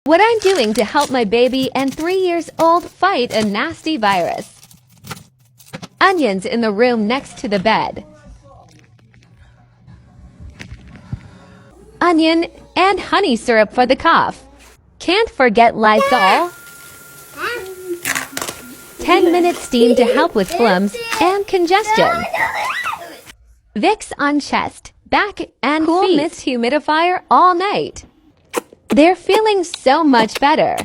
What I'm doing to help my baby and 3 years old fight a nasty virus. Onions in the room next to the bed. Onion and honey syrup for the cough. Can't forget Lysol. 10-minute steam to help with phlegms and congestion. Vicks on chest, back, and cool feet. Mist humidifier all night. They're feeling so much better.